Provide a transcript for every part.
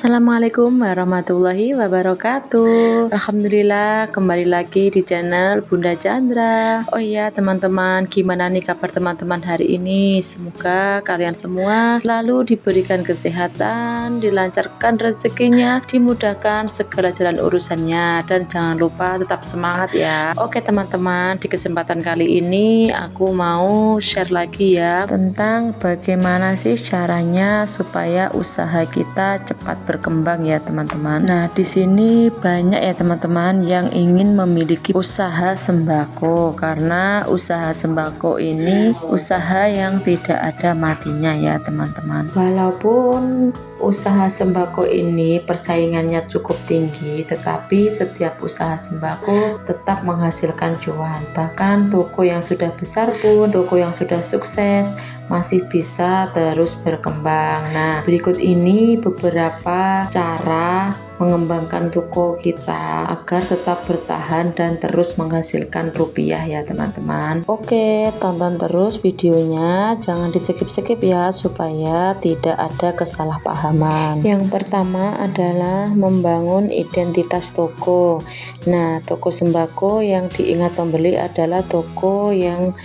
Assalamualaikum warahmatullahi wabarakatuh. Alhamdulillah kembali lagi di channel Bunda Chandra. Oh iya teman-teman, gimana nih kabar teman-teman hari ini? Semoga kalian semua selalu diberikan kesehatan, dilancarkan rezekinya, dimudahkan segala jalan urusannya, dan jangan lupa tetap semangat ya. Oke teman-teman, di kesempatan kali ini aku mau share lagi ya tentang bagaimana sih caranya supaya usaha kita cepat berkembang ya teman-teman. Nah, di sini banyak ya teman-teman yang ingin memiliki usaha sembako, karena usaha sembako ini usaha yang tidak ada matinya ya teman-teman. Walaupun usaha sembako ini persaingannya cukup tinggi, tetapi setiap usaha sembako tetap menghasilkan cuan. Bahkan toko yang sudah besar pun, toko yang sudah sukses masih bisa terus berkembang. Nah, berikut ini beberapa cara mengembangkan toko kita agar tetap bertahan dan terus menghasilkan rupiah ya teman-teman. Oke, tonton terus videonya, jangan di skip-skip ya supaya tidak ada kesalahpahaman. Yang pertama adalah membangun identitas toko. Nah, toko sembako yang diingat pembeli adalah toko yang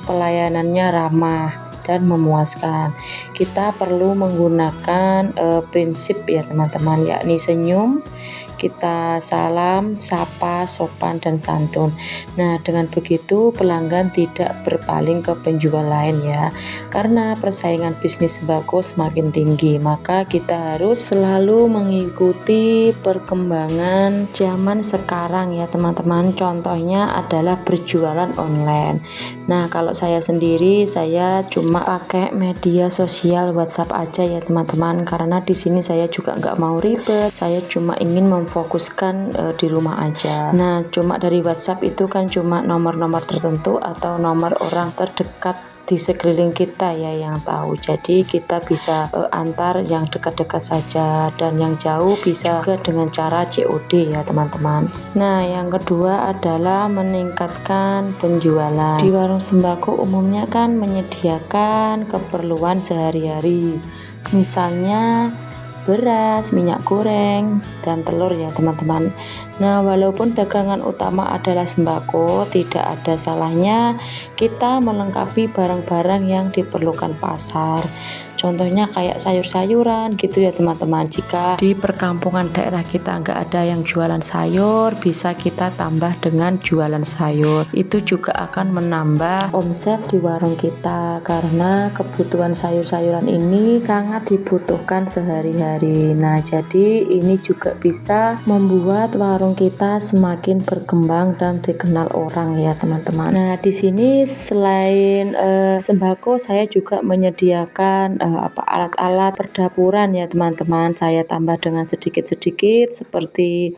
pelayanannya ramah dan memuaskan. Kita perlu menggunakan prinsip ya teman-teman, yakni senyum, kita salam, sapa, sopan, dan santun. Nah, dengan begitu pelanggan tidak berpaling ke penjual lain ya. Karena persaingan bisnis sembako semakin tinggi, maka kita harus selalu mengikuti perkembangan zaman sekarang ya teman-teman. Contohnya adalah berjualan online. Nah, kalau saya sendiri, saya cuma pakai media sosial WhatsApp aja ya teman-teman, karena di sini saya juga nggak mau ribet. Saya cuma ingin memfokuskan di rumah aja. Nah, cuma dari WhatsApp itu kan cuma nomor-nomor tertentu atau nomor orang terdekat di sekeliling kita ya yang tahu. Jadi kita bisa antar yang dekat-dekat saja, dan yang jauh bisa juga dengan cara COD ya teman-teman. Nah, yang kedua adalah meningkatkan penjualan. Di warung sembako umumnya kan menyediakan keperluan sehari-hari, misalnya beras, minyak goreng, dan telur ya teman-teman. Nah, walaupun dagangan utama adalah sembako, tidak ada salahnya kita melengkapi barang-barang yang diperlukan pasar. Contohnya kayak sayur-sayuran gitu ya teman-teman. Jika di perkampungan daerah kita nggak ada yang jualan sayur, bisa kita tambah dengan jualan sayur. Itu juga akan menambah omset di warung kita, karena kebutuhan sayur-sayuran ini sangat dibutuhkan sehari-hari. Nah, jadi ini juga bisa membuat warung kita semakin berkembang dan dikenal orang ya teman-teman. Nah, di sini selain sembako, saya juga menyediakan alat-alat perdapuran ya teman-teman. Saya tambah dengan sedikit-sedikit seperti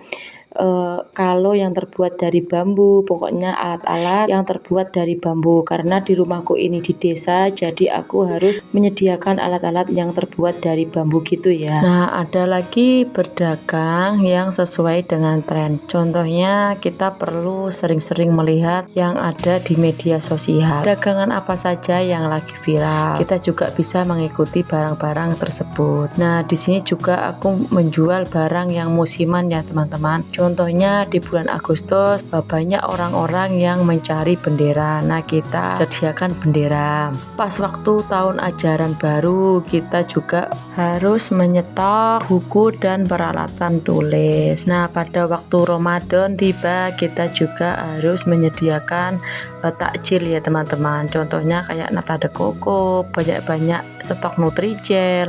kalau yang terbuat dari bambu, pokoknya alat-alat yang terbuat dari bambu, karena di rumahku ini di desa, jadi aku harus menyediakan alat-alat yang terbuat dari bambu gitu ya. Nah, ada lagi berdagang yang sesuai dengan tren. Contohnya kita perlu sering-sering melihat yang ada di media sosial, dagangan apa saja yang lagi viral. Kita juga bisa mengikuti barang-barang tersebut. Nah, di sini juga aku menjual barang yang musiman ya teman-teman. Contohnya di bulan Agustus banyak orang-orang yang mencari bendera. Nah, kita sediakan bendera. Pas waktu tahun ajaran baru, kita juga harus menyetok buku dan peralatan tulis. Nah, pada waktu Ramadan tiba, kita juga harus menyediakan takjil ya teman-teman. Contohnya kayak nata de coco, banyak-banyak stok Nutrijel,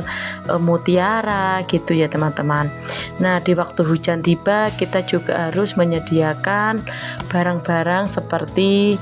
mutiara gitu ya teman-teman. Nah, di waktu hujan tiba, kita juga harus menyediakan barang-barang seperti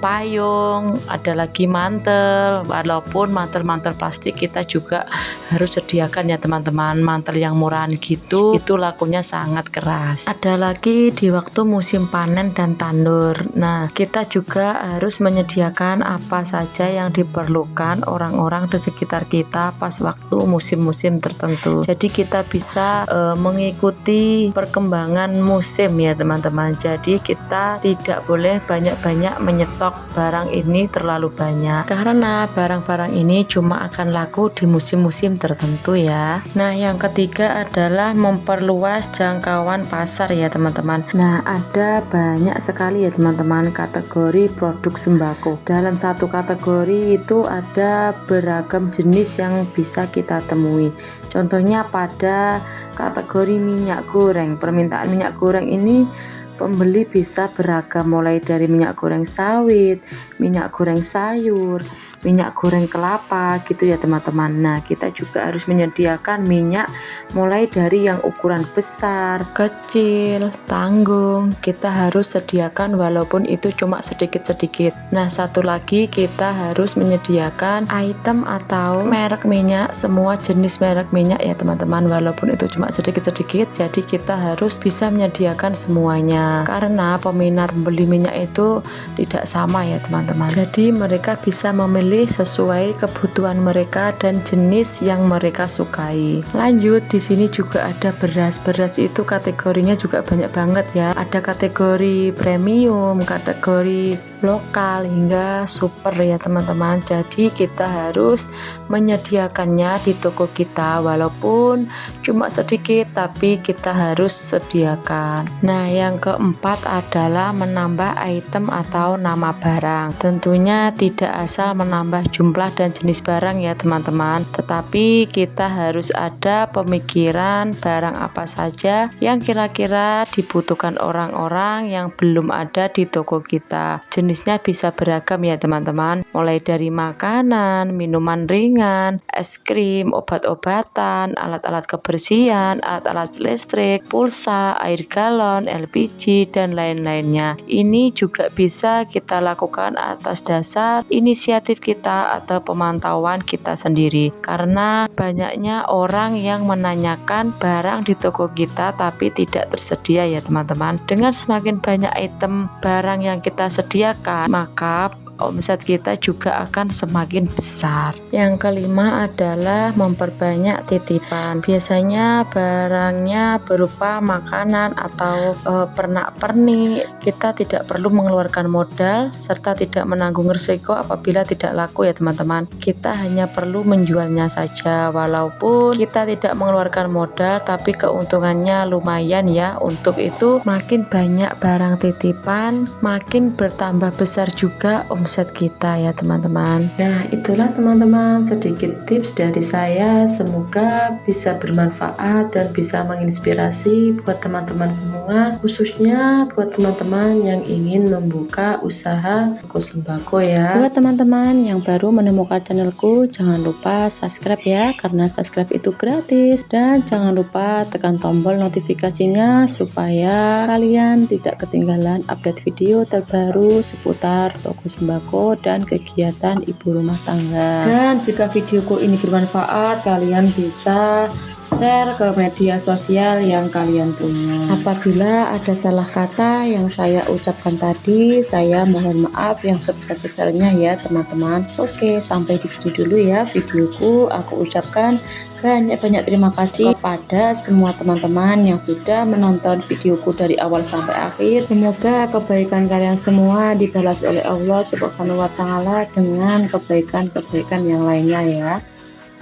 payung, ada lagi mantel. Walaupun mantel-mantel plastik kita juga harus sediakan ya teman-teman. Mantel yang murahan gitu, itu lakunya sangat keras. Ada lagi di waktu musim panen dan tandur. Nah, kita juga juga harus menyediakan apa saja yang diperlukan orang-orang di sekitar kita pas waktu musim-musim tertentu. Jadi kita bisa mengikuti perkembangan musim ya teman-teman. Jadi kita tidak boleh banyak-banyak menyetok barang ini terlalu banyak, karena barang-barang ini cuma akan laku di musim-musim tertentu ya. Nah, yang ketiga adalah memperluas jangkauan pasar ya teman-teman. Nah, ada banyak sekali ya teman-teman kategori produk sembako. Dalam satu kategori itu ada beragam jenis yang bisa kita temui. Contohnya pada kategori minyak goreng. Permintaan minyak goreng ini pembeli bisa beragam, mulai dari minyak goreng sawit, minyak goreng sayur, minyak goreng kelapa gitu ya teman-teman. Nah, kita juga harus menyediakan minyak mulai dari yang ukuran besar, kecil, tanggung. Kita harus sediakan walaupun itu cuma sedikit-sedikit. Nah, satu lagi kita harus menyediakan item atau merek minyak, semua jenis merek minyak ya teman-teman, walaupun itu cuma sedikit-sedikit. Jadi kita harus bisa menyediakan semuanya, karena peminat membeli minyak itu tidak sama ya teman-teman. Jadi mereka bisa memilih sesuai kebutuhan mereka dan jenis yang mereka sukai. Lanjut, di sini juga ada beras. Beras itu kategorinya juga banyak banget ya. Ada kategori premium, kategori lokal hingga super ya teman-teman. Jadi kita harus menyediakannya di toko kita, walaupun cuma sedikit tapi kita harus sediakan. Nah, yang keempat adalah menambah item atau nama barang. Tentunya tidak asal menambah jumlah dan jenis barang ya teman-teman, tetapi kita harus ada pemikiran barang apa saja yang kira-kira dibutuhkan orang-orang yang belum ada di toko kita. Jenisnya bisa beragam ya teman-teman, mulai dari makanan, minuman ringan, es krim, obat-obatan, alat-alat kebersihan, alat-alat listrik, pulsa, air galon, LPG, dan lain-lainnya. Ini juga bisa kita lakukan atas dasar inisiatif kita atau pemantauan kita sendiri, karena banyaknya orang yang menanyakan barang di toko kita tapi tidak tersedia ya teman-teman. Dengan semakin banyak item barang yang kita sediakan, maka omset kita juga akan semakin besar. Yang kelima adalah memperbanyak titipan. Biasanya barangnya berupa makanan atau pernak-pernik. Kita tidak perlu mengeluarkan modal serta tidak menanggung risiko apabila tidak laku ya teman-teman. Kita hanya perlu menjualnya saja, walaupun kita tidak mengeluarkan modal tapi keuntungannya lumayan ya. Untuk itu makin banyak barang titipan, makin bertambah besar juga omset kita ya teman-teman. Nah, itulah teman-teman sedikit tips dari saya, semoga bisa bermanfaat dan bisa menginspirasi buat teman-teman semua, khususnya buat teman-teman yang ingin membuka usaha toko sembako ya. Buat teman-teman yang baru menemukan channelku, jangan lupa subscribe ya, karena subscribe itu gratis, dan jangan lupa tekan tombol notifikasinya supaya kalian tidak ketinggalan update video terbaru seputar toko sembako dan kegiatan ibu rumah tangga. Dan jika videoku ini bermanfaat, kalian bisa share ke media sosial yang kalian punya. Apabila ada salah kata yang saya ucapkan tadi, saya mohon maaf yang sebesar-besarnya ya teman-teman. Oke, sampai di sini dulu ya videoku. Aku ucapkan banyak-banyak terima kasih kepada semua teman-teman yang sudah menonton videoku dari awal sampai akhir. Semoga kebaikan kalian semua dibalas oleh Allah Subhanahu wa Ta'ala dengan kebaikan-kebaikan yang lainnya ya.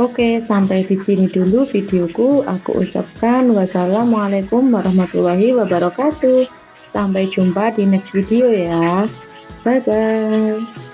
Oke, sampai di sini dulu videoku. Aku ucapkan wassalamualaikum warahmatullahi wabarakatuh. Sampai jumpa di next video ya. Bye bye.